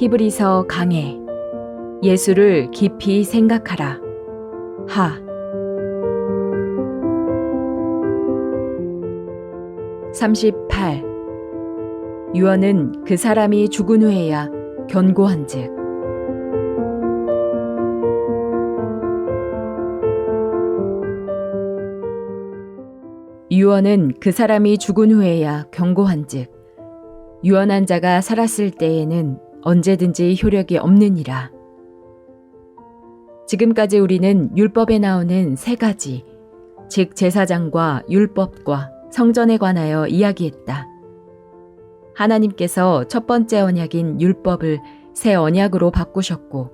히브리서 강해. 예수를 깊이 생각하라. 하. 38. 유언은 그 사람이 죽은 후에야 견고한즉. 유언은 그 사람이 죽은 후에야 견고한즉 유언한 자가 살았을 때에는 언제든지 효력이 없느니라. 지금까지 우리는 율법에 나오는 세 가지, 즉 제사장과 율법과 성전에 관하여 이야기했다. 하나님께서 첫 번째 언약인 율법을 새 언약으로 바꾸셨고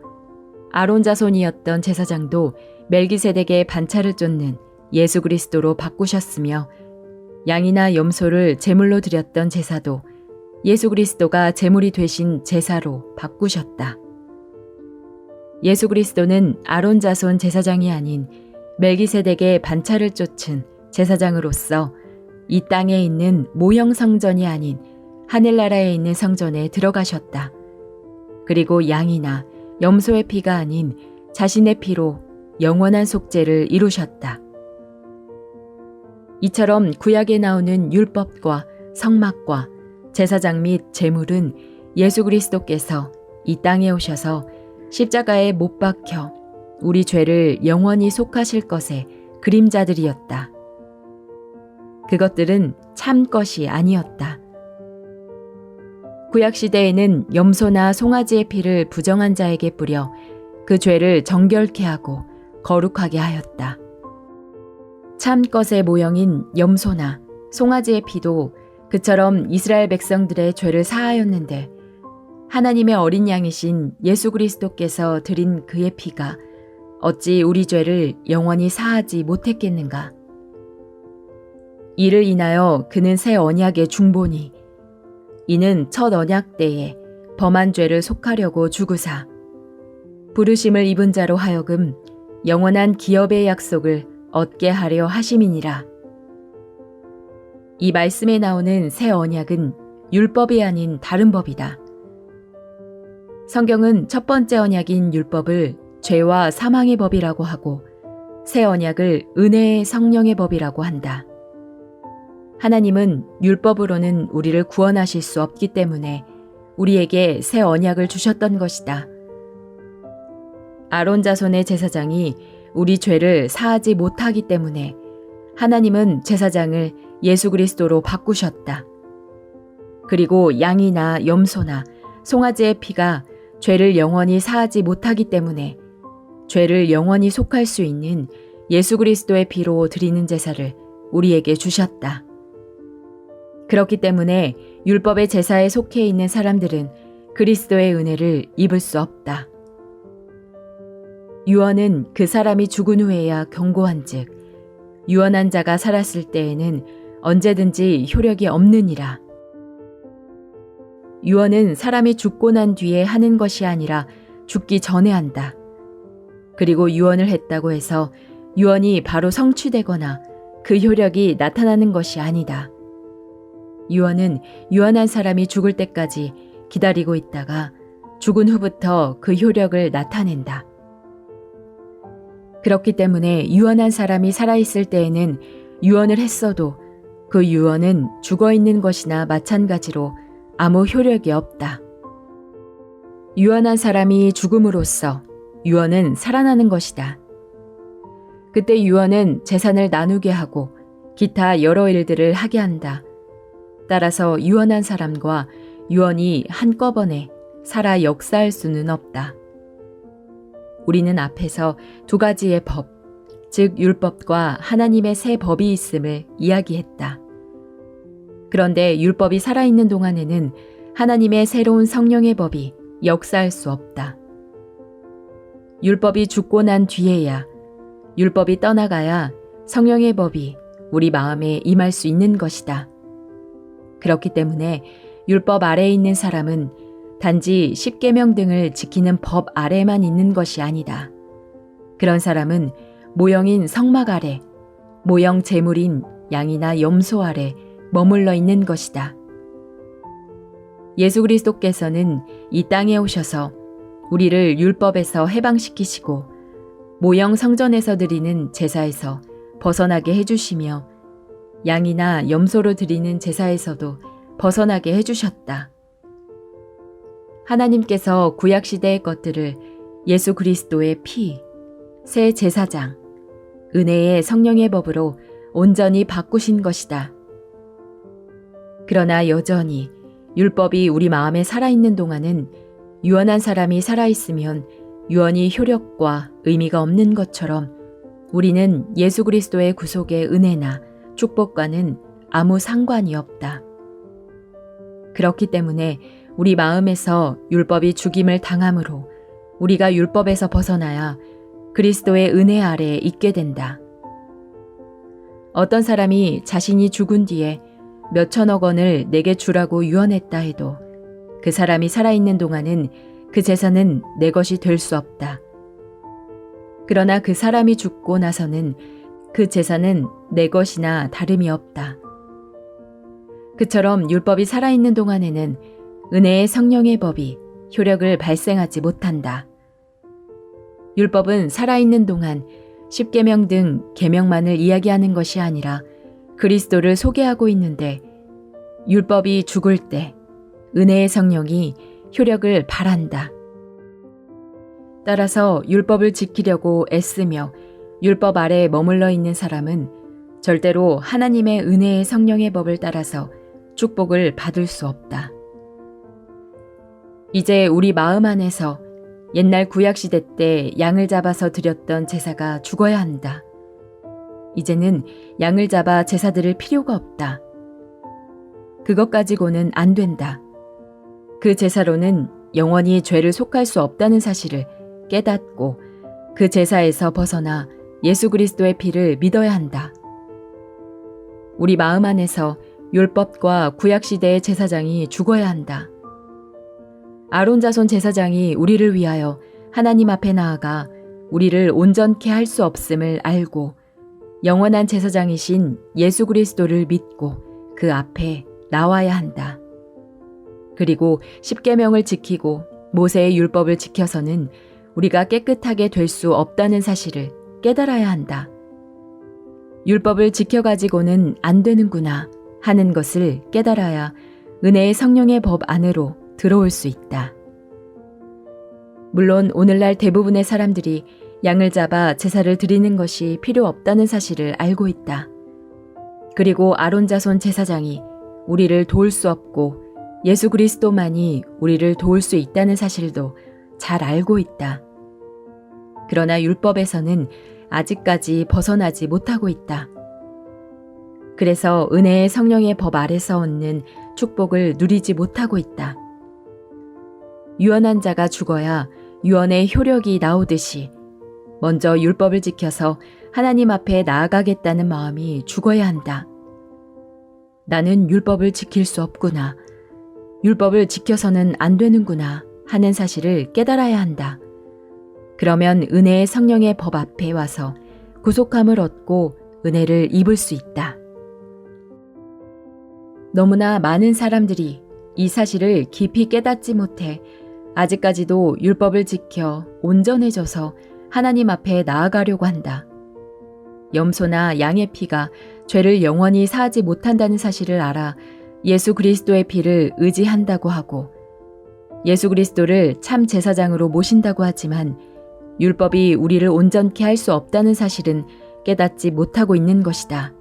아론 자손이었던 제사장도 멜기세덱의 반차를 쫓는 예수 그리스도로 바꾸셨으며 양이나 염소를 제물로 드렸던 제사도 예수 그리스도가 제물이 되신 제사로 바꾸셨다. 예수 그리스도는 아론 자손 제사장이 아닌 멜기세덱의 반차를 쫓은 제사장으로서 이 땅에 있는 모형 성전이 아닌 하늘나라에 있는 성전에 들어가셨다. 그리고 양이나 염소의 피가 아닌 자신의 피로 영원한 속죄를 이루셨다. 이처럼 구약에 나오는 율법과 성막과 제사장 및 제물은 예수 그리스도께서 이 땅에 오셔서 십자가에 못 박혀 우리 죄를 영원히 속하실 것의 그림자들이었다. 그것들은 참 것이 아니었다. 구약시대에는 염소나 송아지의 피를 부정한 자에게 뿌려 그 죄를 정결케 하고 거룩하게 하였다. 참 것의 모형인 염소나 송아지의 피도 그처럼 이스라엘 백성들의 죄를 사하였는데 하나님의 어린 양이신 예수 그리스도께서 드린 그의 피가 어찌 우리 죄를 영원히 사하지 못했겠는가? 이를 인하여 그는 새 언약의 중보니 이는 첫 언약 때에 범한 죄를 속하려고 죽으사 부르심을 입은 자로 하여금 영원한 기업의 약속을 얻게 하려 하심이니라. 이 말씀에 나오는 새 언약은 율법이 아닌 다른 법이다. 성경은 첫 번째 언약인 율법을 죄와 사망의 법이라고 하고 새 언약을 은혜의 성령의 법이라고 한다. 하나님은 율법으로는 우리를 구원하실 수 없기 때문에 우리에게 새 언약을 주셨던 것이다. 아론 자손의 제사장이 우리 죄를 사하지 못하기 때문에 하나님은 제사장을 예수 그리스도로 바꾸셨다. 그리고 양이나 염소나 송아지의 피가 죄를 영원히 사하지 못하기 때문에 죄를 영원히 속할 수 있는 예수 그리스도의 피로 드리는 제사를 우리에게 주셨다. 그렇기 때문에 율법의 제사에 속해 있는 사람들은 그리스도의 은혜를 입을 수 없다. 유언은 그 사람이 죽은 후에야 견고한즉 유언한 자가 살았을 때에는 언제든지 효력이 없느니라. 유언은 사람이 죽고 난 뒤에 하는 것이 아니라 죽기 전에 한다. 그리고 유언을 했다고 해서 유언이 바로 성취되거나 그 효력이 나타나는 것이 아니다. 유언은 유언한 사람이 죽을 때까지 기다리고 있다가 죽은 후부터 그 효력을 나타낸다. 그렇기 때문에 유언한 사람이 살아있을 때에는 유언을 했어도 그 유언은 죽어있는 것이나 마찬가지로 아무 효력이 없다. 유언한 사람이 죽음으로써 유언은 살아나는 것이다. 그때 유언은 재산을 나누게 하고 기타 여러 일들을 하게 한다. 따라서 유언한 사람과 유언이 한꺼번에 살아 역사할 수는 없다. 우리는 앞에서 두 가지의 법, 즉 율법과 하나님의 새 법이 있음을 이야기했다. 그런데 율법이 살아있는 동안에는 하나님의 새로운 성령의 법이 역사할 수 없다. 율법이 죽고 난 뒤에야, 율법이 떠나가야 성령의 법이 우리 마음에 임할 수 있는 것이다. 그렇기 때문에 율법 아래에 있는 사람은 단지 십계명 등을 지키는 법 아래만 있는 것이 아니다. 그런 사람은 모형인 성막 아래, 모형 제물인 양이나 염소 아래 머물러 있는 것이다. 예수 그리스도께서는 이 땅에 오셔서 우리를 율법에서 해방시키시고 모형 성전에서 드리는 제사에서 벗어나게 해주시며 양이나 염소로 드리는 제사에서도 벗어나게 해주셨다. 하나님께서 구약시대의 것들을 예수 그리스도의 피, 새 제사장, 은혜의 성령의 법으로 온전히 바꾸신 것이다. 그러나 여전히 율법이 우리 마음에 살아있는 동안은 유언한 사람이 살아있으면 유언이 효력과 의미가 없는 것처럼 우리는 예수 그리스도의 구속의 은혜나 축복과는 아무 상관이 없다. 그렇기 때문에 우리 마음에서 율법이 죽임을 당함으로 우리가 율법에서 벗어나야 그리스도의 은혜 아래에 있게 된다. 어떤 사람이 자신이 죽은 뒤에 몇천억 원을 내게 주라고 유언했다 해도 그 사람이 살아있는 동안은 그 재산은 내 것이 될 수 없다. 그러나 그 사람이 죽고 나서는 그 재산은 내 것이나 다름이 없다. 그처럼 율법이 살아있는 동안에는 은혜의 성령의 법이 효력을 발생하지 못한다. 율법은 살아있는 동안 십계명 등 계명만을 이야기하는 것이 아니라 그리스도를 소개하고 있는데 율법이 죽을 때 은혜의 성령이 효력을 발한다. 따라서 율법을 지키려고 애쓰며 율법 아래에 머물러 있는 사람은 절대로 하나님의 은혜의 성령의 법을 따라서 축복을 받을 수 없다. 이제 우리 마음 안에서 옛날 구약시대 때 양을 잡아서 드렸던 제사가 죽어야 한다. 이제는 양을 잡아 제사 드릴 필요가 없다. 그것 가지고는 안 된다. 그 제사로는 영원히 죄를 속할 수 없다는 사실을 깨닫고 그 제사에서 벗어나 예수 그리스도의 피를 믿어야 한다. 우리 마음 안에서 율법과 구약시대의 제사장이 죽어야 한다. 아론 자손 제사장이 우리를 위하여 하나님 앞에 나아가 우리를 온전케 할 수 없음을 알고 영원한 제사장이신 예수 그리스도를 믿고 그 앞에 나와야 한다. 그리고 십계명을 지키고 모세의 율법을 지켜서는 우리가 깨끗하게 될 수 없다는 사실을 깨달아야 한다. 율법을 지켜가지고는 안 되는구나 하는 것을 깨달아야 은혜의 성령의 법 안으로 들어올 수 있다. 물론 오늘날 대부분의 사람들이 양을 잡아 제사를 드리는 것이 필요 없다는 사실을 알고 있다. 그리고 아론 자손 제사장이 우리를 도울 수 없고 예수 그리스도만이 우리를 도울 수 있다는 사실도 잘 알고 있다. 그러나 율법에서는 아직까지 벗어나지 못하고 있다. 그래서 은혜의 성령의 법 아래서 얻는 축복을 누리지 못하고 있다. 유언한 자가 죽어야 유언의 효력이 나오듯이 먼저 율법을 지켜서 하나님 앞에 나아가겠다는 마음이 죽어야 한다. 나는 율법을 지킬 수 없구나. 율법을 지켜서는 안 되는구나 하는 사실을 깨달아야 한다. 그러면 은혜의 성령의 법 앞에 와서 구속함을 얻고 은혜를 입을 수 있다. 너무나 많은 사람들이 이 사실을 깊이 깨닫지 못해 아직까지도 율법을 지켜 온전해져서 하나님 앞에 나아가려고 한다. 염소나 양의 피가 죄를 영원히 사하지 못한다는 사실을 알아 예수 그리스도의 피를 의지한다고 하고 예수 그리스도를 참 제사장으로 모신다고 하지만 율법이 우리를 온전케 할 수 없다는 사실은 깨닫지 못하고 있는 것이다.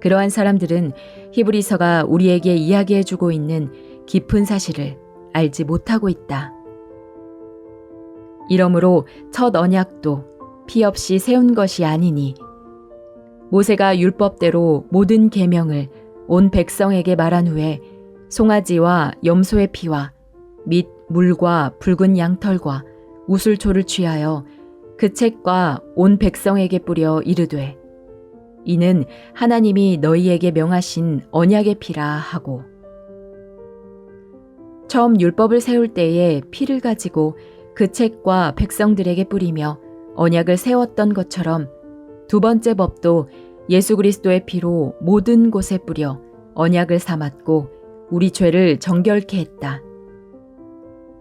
그러한 사람들은 히브리서가 우리에게 이야기해주고 있는 깊은 사실을 알지 못하고 있다. 이러므로 첫 언약도 피 없이 세운 것이 아니니 모세가 율법대로 모든 계명을 온 백성에게 말한 후에 송아지와 염소의 피와 및 물과 붉은 양털과 우슬초를 취하여 그 책과 온 백성에게 뿌려 이르되 이는 하나님이 너희에게 명하신 언약의 피라 하고 처음 율법을 세울 때에 피를 가지고 그 책과 백성들에게 뿌리며 언약을 세웠던 것처럼 두 번째 법도 예수 그리스도의 피로 모든 곳에 뿌려 언약을 삼았고 우리 죄를 정결케 했다.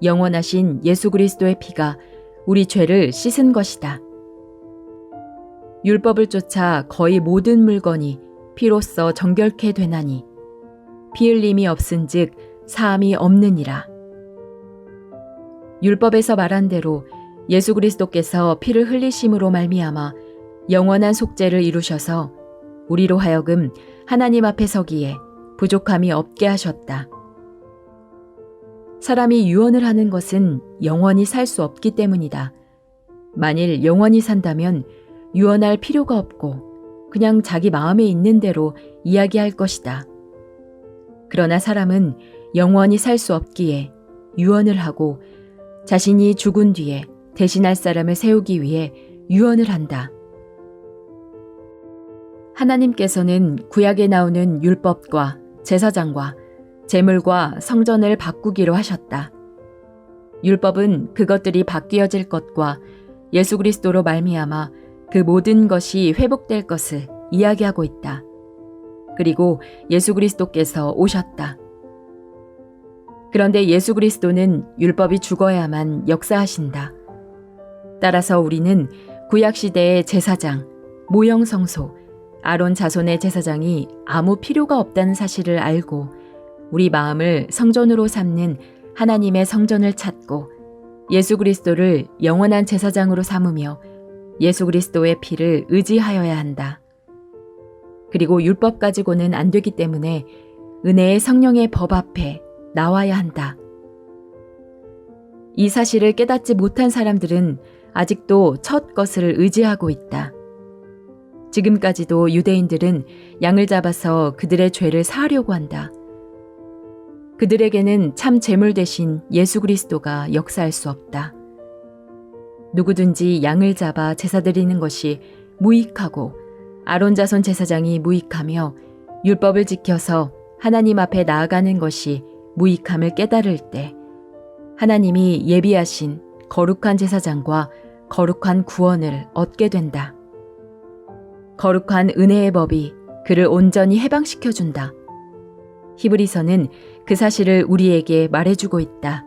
영원하신 예수 그리스도의 피가 우리 죄를 씻은 것이다. 율법을 쫓아 거의 모든 물건이 피로써 정결케 되나니 피 흘림이 없은즉 사함이 없느니라. 율법에서 말한 대로 예수 그리스도께서 피를 흘리심으로 말미암아 영원한 속죄를 이루셔서 우리로 하여금 하나님 앞에 서기에 부족함이 없게 하셨다. 사람이 유언을 하는 것은 영원히 살 수 없기 때문이다. 만일 영원히 산다면 유언할 필요가 없고 그냥 자기 마음에 있는 대로 이야기할 것이다. 그러나 사람은 영원히 살 수 없기에 유언을 하고 자신이 죽은 뒤에 대신할 사람을 세우기 위해 유언을 한다. 하나님께서는 구약에 나오는 율법과 제사장과 제물과 성전을 바꾸기로 하셨다. 율법은 그것들이 바뀌어질 것과 예수 그리스도로 말미암아 그 모든 것이 회복될 것을 이야기하고 있다. 그리고 예수 그리스도께서 오셨다. 그런데 예수 그리스도는 율법이 죽어야만 역사하신다. 따라서 우리는 구약시대의 제사장, 모형성소, 아론 자손의 제사장이 아무 필요가 없다는 사실을 알고 우리 마음을 성전으로 삼는 하나님의 성전을 찾고 예수 그리스도를 영원한 제사장으로 삼으며 예수 그리스도의 피를 의지하여야 한다. 그리고 율법 가지고는 안 되기 때문에 은혜의 성령의 법 앞에 나와야 한다. 이 사실을 깨닫지 못한 사람들은 아직도 첫 것을 의지하고 있다. 지금까지도 유대인들은 양을 잡아서 그들의 죄를 사하려고 한다. 그들에게는 참 제물 대신 예수 그리스도가 역사할 수 없다. 누구든지 양을 잡아 제사 드리는 것이 무익하고 아론 자손 제사장이 무익하며 율법을 지켜서 하나님 앞에 나아가는 것이 무익함을 깨달을 때 하나님이 예비하신 거룩한 제사장과 거룩한 구원을 얻게 된다. 거룩한 은혜의 법이 그를 온전히 해방시켜준다. 히브리서는 그 사실을 우리에게 말해주고 있다.